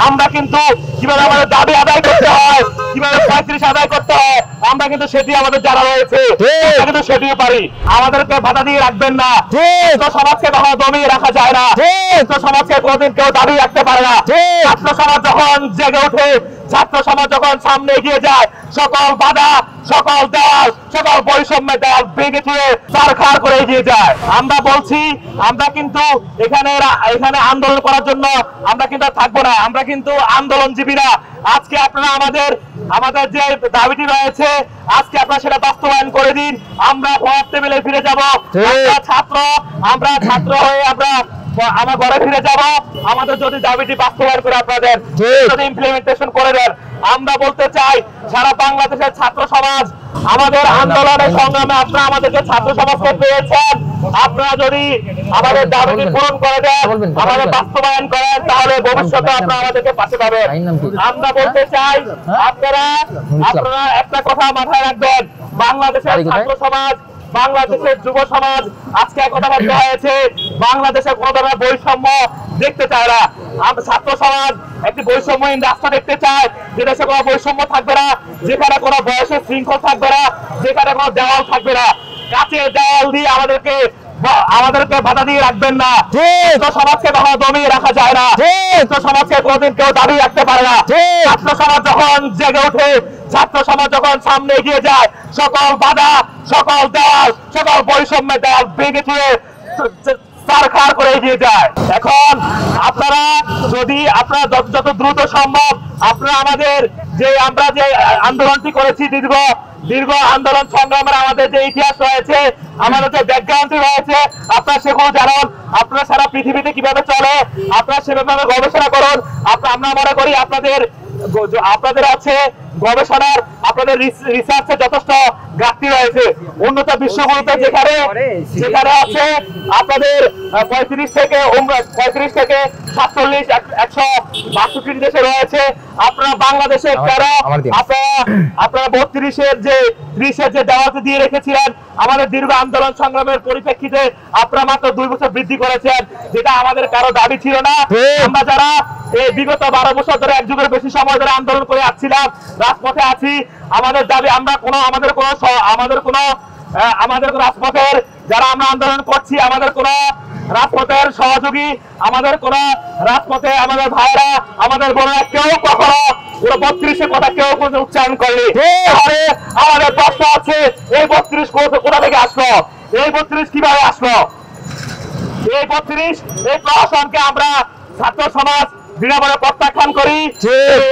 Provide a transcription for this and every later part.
আমরা কিন্তু কিভাবে আমাদের দাবি আদায় করতে হয়, কিভাবে 35 আদায় করতে হয়, আমরা কিন্তু সেটি আমাদের জানা রয়েছে, আমরা কিন্তু সেটি পারি। আমাদেরকে বাধা দিয়ে রাখবেন না। তো সমাজকে কখনো দমিয়ে রাখা যায় না, তো সমাজকে কোনোদিন কেউ দাবি রাখতে পারে না। ছাত্র সমাজ যখন জেগে ওঠে, ছাত্র সমাজ যখন সামনে এগিয়ে যায়, সকল বাধা, সকল দেওয়াল, সকল বৈষম্যের দেওয়াল ভেঙে চুরে ছারখার করে এগিয়ে যায়। আমরা বলছি, আমরা কিন্তু এখানে আন্দোলন করার জন্য আমরা কিন্তু থাকবো না, আমরা কিন্তু আন্দোলনজীবী না। আজকে আপনারা আমাদের যে দাবিটি রয়েছে, আজকে আপনারা সেটা বাস্তবায়ন করে দিন। আমরা পড়ার টেবিলে ফিরে যাব, আমরা ছাত্র হয়ে আমার ঘরে ফিরে যাব। আমাদের যদি দাবিটি বাস্তবায়ন করে আপনাদের যদি ইমপ্লিমেন্টেশন করে দেন, আমরা বলতে চাই সারা বাংলাদেশের ছাত্র সমাজ আমাদের আন্দোলনের সংগ্রামে আপনারা আমাদেরকে ছাত্র সমাজকে পেয়েছেন। আপনারা যদি আমাদের দাবিটি পূরণ করে দেন, আমাদের বাস্তবায়ন করেন, তাহলে ভবিষ্যতে আপনারা আমাদেরকে পাশে পাবেন। আমরা বলতে চাই আপনারা একটা কথা মাথায় রাখবেন, বাংলাদেশের ছাত্র সমাজ, বাংলাদেশের যুব সমাজ আজকে একতাবদ্ধ হয়েছে। বাংলাদেশে কোনো ধরনের বৈষম্য দেখতে চায় না। ছাত্র সমাজ একটি বৈষম্যহীন রাস্তা দেখতে চায়, যে দেশে কোনো বৈষম্য থাকবে না, যেখানে কোনো বয়সের শৃঙ্খল থাকবে না, যেখানে কোনো দেওয়াল থাকবে না। কাছের দেওয়াল দিয়ে আমাদেরকে বাধা দিয়ে রাখবেন না। তো সমাজকে কখনো দমিয়ে রাখা যায় না, তো সমাজকে কোনোদিন কেউ দাবি রাখতে পারে না। ছাত্র সমাজ যখন জেগে ওঠে, ছাত্র সমাজ যখন সামনে এগিয়ে যায়, সকল বাধা, সকল দেওয়াল, সকল বৈষম্যের দেওয়াল ভেঙে চুরে ছারখার করে এগিয়ে যায়। এখন আপনারা যত দ্রুত সম্ভব আমরা যে আন্দোলনটি করেছি, দীর্ঘ আন্দোলন সংগ্রামের আমাদের যে ইতিহাস রয়েছে, আমাদের যে ব্যাকগ্রাউন্ডটি রয়েছে, আপনারা সেগুলো জানুন। আপনারা সারা পৃথিবীতে কিভাবে চলে আপনারা সেভাবে গবেষণা করুন। আমরা মনে করি আপনাদের আছে গবেষণার, আপনাদের রিসার্চে যথেষ্ট ঘাটতি রয়েছে। উন্নত বিশ্বগুলোতে যেখানে আছে আপনাদের 35 থেকে 47, 162 দেশে রয়েছে, আপনারা বাংলাদেশে আপনারা 32-এর যে 30-এর যে দেওয়ালটি দিয়ে রেখেছিলেন, আমাদের দীর্ঘ আন্দোলন সংগ্রামের পরিপ্রেক্ষিতে আপনারা মাত্র 2 বছর বৃদ্ধি করেছেন, যেটা আমাদের কারো দাবি ছিল না। আমরা যারা এই বিগত 12 বছর ধরে, 1 যুগের বেশি সময় ধরে আন্দোলন করে আসছিলাম, রাজপথে আছি, আমাদের দাবি আমাদের রাজপথের যারা আমরা আন্দোলন করছি, আমাদের কোন রাজপথের সহযোগী, আমাদের কোন রাজপথে আমাদের ভাইরা, আমাদের বোনেরা কেউ কখনো 32-এর কথা কেউ কোনো উচ্চারণ করেনি। আমাদের প্রশ্ন আছে, এই 32 কোথা থেকে আসলো, এই 32 কিভাবে আসলো? এই প্রশাসনকে আমরা ছাত্র সমাজ দৃঢ়ভাবে প্রত্যাখ্যান করি।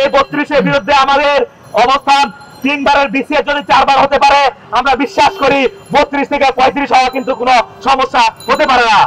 এই 32-এর বিরুদ্ধে আমাদের অবস্থান 3 বারের BCS যদি 4 বার হতে পারে, আমরা বিশ্বাস করি 32 থেকে 35 হওয়া কিন্তু কোনো সমস্যা হতে পারে না।